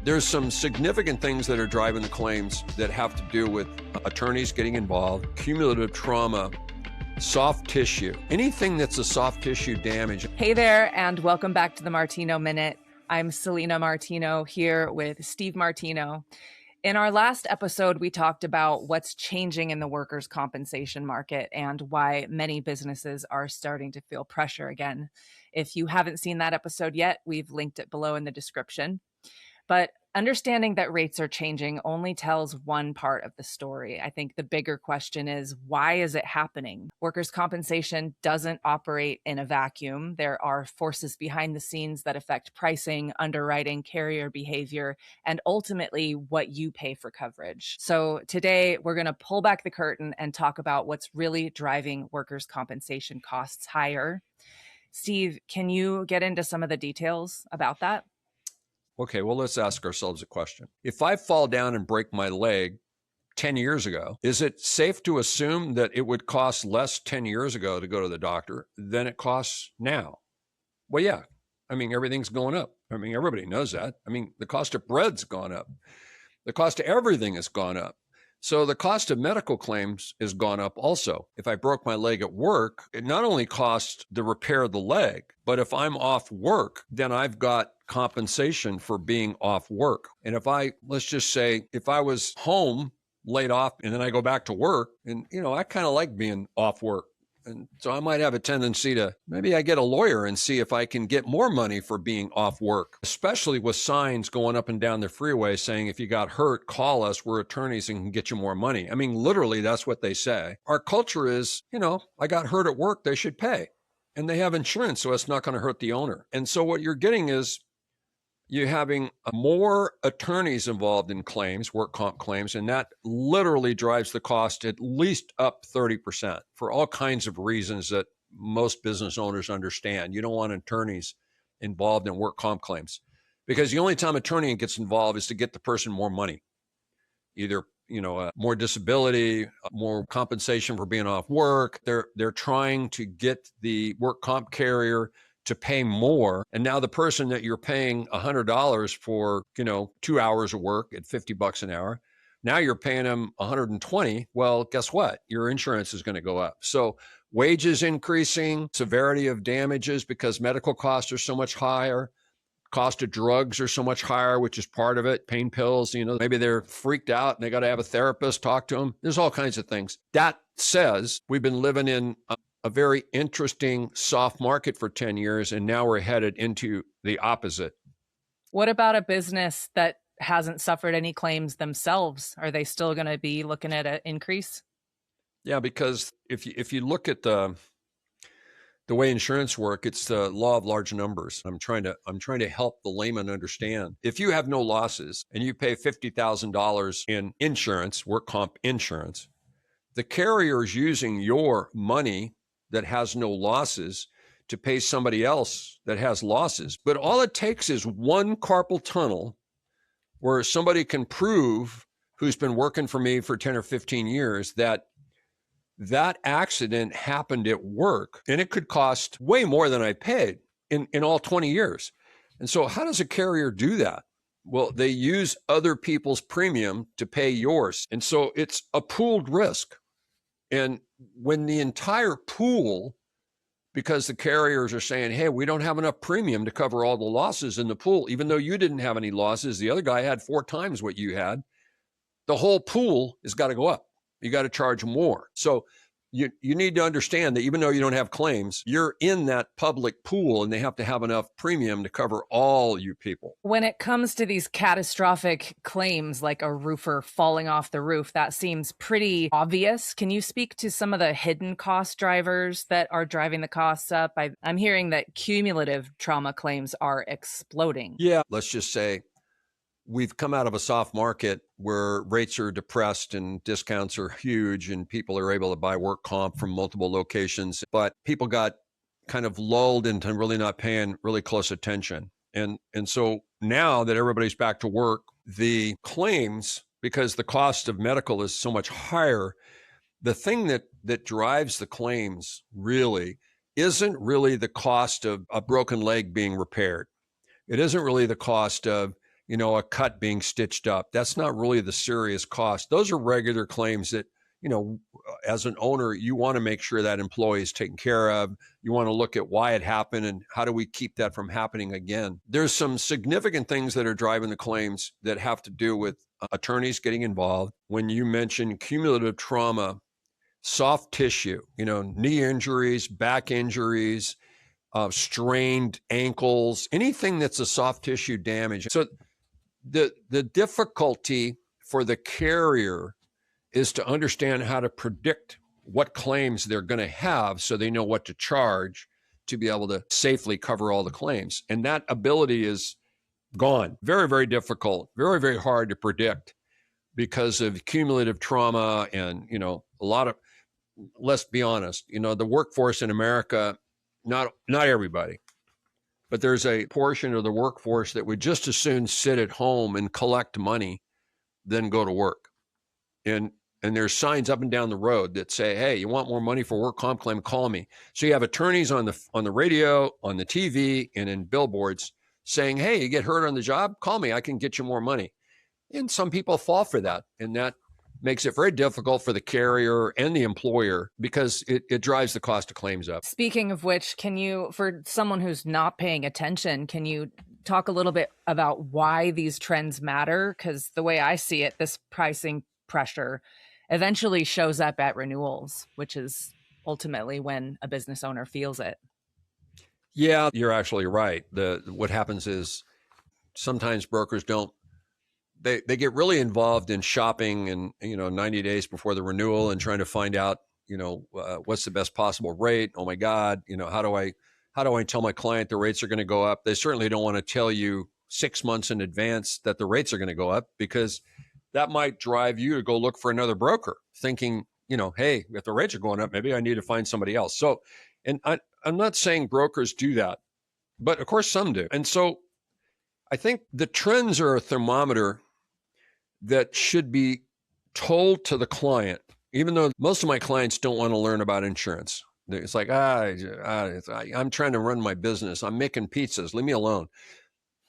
There's some significant things that are driving the claims that have to do with attorneys getting involved, cumulative trauma, soft tissue, anything that's a soft tissue damage. Hey there, and welcome back to the Martino Minute. I'm Selena Martino here with Steve Martino. In our last episode, we talked about what's changing in the workers' compensation market and why many businesses are starting to feel pressure again. If you haven't seen that episode yet, we've linked it below in the description. But understanding that rates are changing only tells one part of the story. I think the bigger question is, why is it happening? Workers' compensation doesn't operate in a vacuum. There are forces behind the scenes that affect pricing, underwriting, carrier behavior, and ultimately what you pay for coverage. So today, we're going to pull back the curtain and talk about what's really driving workers' compensation costs higher. Steve, can you get into some of the details about that? Okay, well, let's ask ourselves a question. If I fall down and break my leg 10 years ago, is it safe to assume that it would cost less 10 years ago to go to the doctor than it costs now? Well, yeah. I mean, everything's going up. I mean, everybody knows that. I mean, the cost of bread's gone up. The cost of everything has gone up. So the cost of medical claims has gone up also. If I broke my leg at work, it not only costs the repair of the leg, but if I'm off work, then I've got compensation for being off work. And let's just say, if I was home, laid off, and then I go back to work, and, I kind of like being off work. And so I might have a tendency to, maybe I get a lawyer and see if I can get more money for being off work, especially with signs going up and down the freeway saying, if you got hurt, call us. We're attorneys and can get you more money. I mean, literally, that's what they say. Our culture is, I got hurt at work, they should pay. And they have insurance, so it's not going to hurt the owner. And so what you're getting is, you're having more attorneys involved in claims, work comp claims, and that literally drives the cost at least up 30% for all kinds of reasons that most business owners understand. You don't want attorneys involved in work comp claims because the only time attorney gets involved is to get the person more money, either more disability, more compensation for being off work. They're trying to get the work comp carrier to pay more. And now the person that you're paying $100 for, 2 hours of work at $50 an hour, now you're paying them $120. Well, guess what? Your insurance is going to go up. So wages increasing, severity of damages because medical costs are so much higher. Cost of drugs are so much higher, which is part of it. Pain pills, maybe they're freaked out and they got to have a therapist talk to them. There's all kinds of things. That says we've been living in a very interesting soft market for 10 years, and now we're headed into the opposite. What about a business that hasn't suffered any claims themselves? Are they still going to be looking at an increase? Yeah, because if you look at the way insurance work, it's the law of large numbers. I'm trying to help the layman understand. If you have no losses and you pay $50,000 in insurance, work comp insurance, the carrier is using your money that has no losses to pay somebody else that has losses. But all it takes is one carpal tunnel where somebody can prove, who's been working for me for 10 or 15 years, that accident happened at work, and it could cost way more than I paid in all 20 years. And so how does a carrier do that? Well, they use other people's premium to pay yours. And so it's a pooled risk. And when the entire pool, because the carriers are saying, hey, we don't have enough premium to cover all the losses in the pool, even though you didn't have any losses, the other guy had 4 times what you had, the whole pool has got to go up. You got to charge more. So you need to understand that even though you don't have claims, you're in that public pool and they have to have enough premium to cover all you people. When it comes to these catastrophic claims like a roofer falling off the roof, that seems pretty obvious. Can you speak to some of the hidden cost drivers that are driving the costs up? I'm hearing that cumulative trauma claims are exploding. Yeah, let's just say we've come out of a soft market where rates are depressed and discounts are huge and people are able to buy work comp from multiple locations. But people got kind of lulled into really not paying really close attention. And so now that everybody's back to work, the claims, because the cost of medical is so much higher, the thing that drives the claims really isn't really the cost of a broken leg being repaired. It isn't really the cost of a cut being stitched up. That's not really the serious cost. Those are regular claims that, as an owner, you want to make sure that employee is taken care of. You want to look at why it happened and how do we keep that from happening again. There's some significant things that are driving the claims that have to do with attorneys getting involved. When you mention cumulative trauma, soft tissue, knee injuries, back injuries, strained ankles, anything that's a soft tissue damage. So the difficulty for the carrier is to understand how to predict what claims they're going to have so they know what to charge to be able to safely cover all the claims. And that ability is gone. Very, very difficult, very, very hard to predict because of cumulative trauma and, a lot of, let's be honest, the workforce in America, not everybody, but there's a portion of the workforce that would just as soon sit at home and collect money than go to work. And there's signs up and down the road that say, hey, you want more money for work comp claim, call me. So you have attorneys on the radio, on the TV, and in billboards saying, hey, you get hurt on the job, call me, I can get you more money. And some people fall for that. And that makes it very difficult for the carrier and the employer because it drives the cost of claims up. Speaking of which, for someone who's not paying attention, can you talk a little bit about why these trends matter? Because the way I see it, this pricing pressure eventually shows up at renewals, which is ultimately when a business owner feels it. Yeah, you're actually right. What happens is sometimes brokers they get really involved in shopping and 90 days before the renewal and trying to find out what's the best possible rate. Oh my God, how do I tell my client the rates are going to go up? They certainly don't want to tell you 6 months in advance that the rates are going to go up because that might drive you to go look for another broker thinking, hey, if the rates are going up, maybe I need to find somebody else. So, and I'm not saying brokers do that, but of course some do. And so I think the trends are a thermometer that should be told to the client, even though most of my clients don't want to learn about insurance. It's like, I'm trying to run my business. I'm making pizzas. Leave me alone.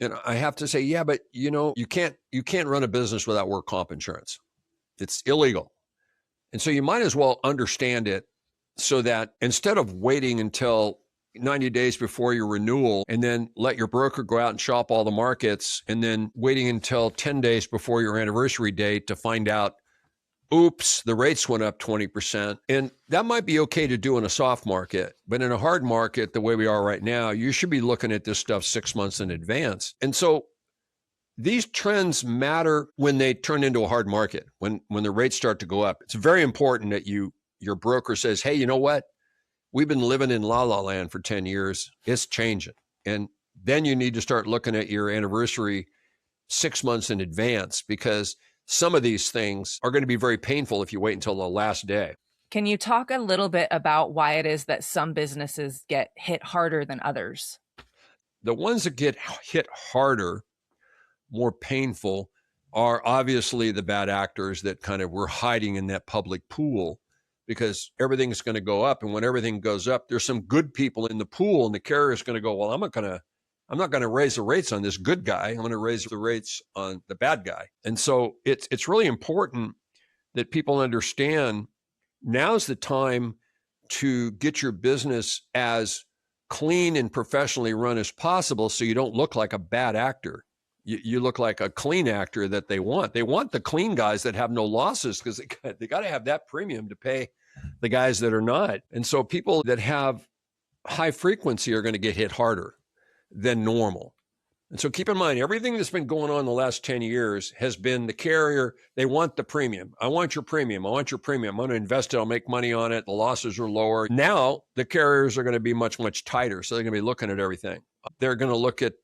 And I have to say, yeah, but you can't run a business without work comp insurance. It's illegal. And so you might as well understand it so that instead of waiting until 90 days before your renewal and then let your broker go out and shop all the markets and then waiting until 10 days before your anniversary date to find out, oops, the rates went up 20%. And that might be okay to do in a soft market, but in a hard market, the way we are right now, you should be looking at this stuff 6 months in advance. And so these trends matter when they turn into a hard market, when the rates start to go up. It's very important that your broker says, hey, you know what? We've been living in la la land for 10 years. It's changing. And then you need to start looking at your anniversary 6 months in advance because some of these things are going to be very painful if you wait until the last day. Can you talk a little bit about why it is that some businesses get hit harder than others? The ones that get hit harder, more painful, are obviously the bad actors that kind of were hiding in that public pool because everything's going to go up. And when everything goes up, there's some good people in the pool and the carrier is going to go, well, I'm not going to raise the rates on this good guy. I'm going to raise the rates on the bad guy. And so it's really important that people understand now's the time to get your business as clean and professionally run as possible so you don't look like a bad actor. You look like a clean actor that they want. They want the clean guys that have no losses because they got to have that premium to pay the guys that are not. And so people that have high frequency are going to get hit harder than normal. And so keep in mind, everything that's been going on the last 10 years has been the carrier. They want the premium. I want your premium. I want your premium. I'm going to invest it. I'll make money on it. The losses are lower. Now the carriers are going to be much, much tighter. So they're going to be looking at everything. They're going to look at,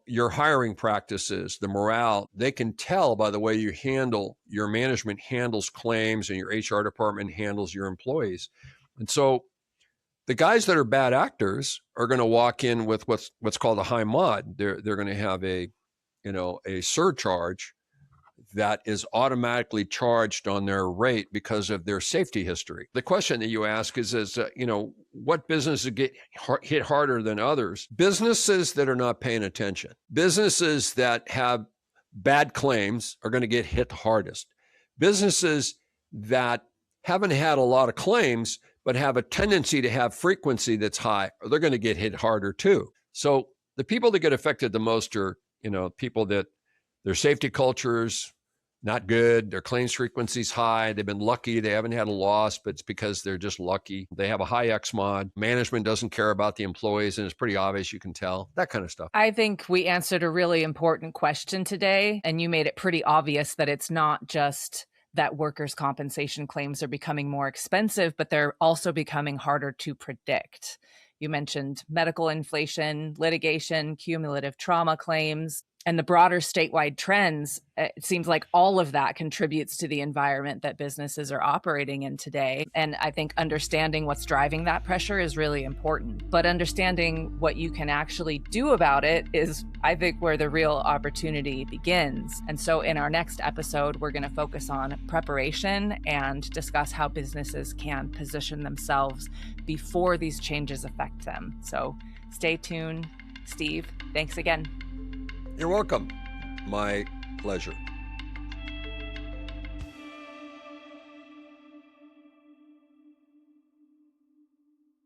your hiring practices, the morale. They can tell by the way your management handles claims and your HR department handles your employees. And so the guys that are bad actors are going to walk in with what's called a high mod. They're going to have a surcharge that is automatically charged on their rate because of their safety history. The question that you ask is what businesses get hit harder than others? Businesses that are not paying attention. Businesses that have bad claims are going to get hit hardest. Businesses that haven't had a lot of claims, but have a tendency to have frequency that's high, they're going to get hit harder too. So the people that get affected the most are, people that their safety cultures not good, their claims frequency's high, they've been lucky, they haven't had a loss, but it's because they're just lucky. They have a high XMOD. Management doesn't care about the employees, and it's pretty obvious, you can tell, that kind of stuff. I think we answered a really important question today, and you made it pretty obvious that it's not just that workers' compensation claims are becoming more expensive, but they're also becoming harder to predict. You mentioned medical inflation, litigation, cumulative trauma claims, and the broader statewide trends. It seems like all of that contributes to the environment that businesses are operating in today. And I think understanding what's driving that pressure is really important. But understanding what you can actually do about it is, I think, where the real opportunity begins. And so in our next episode, we're going to focus on preparation and discuss how businesses can position themselves before these changes affect them. So stay tuned. Steve, thanks again. You're welcome. My pleasure.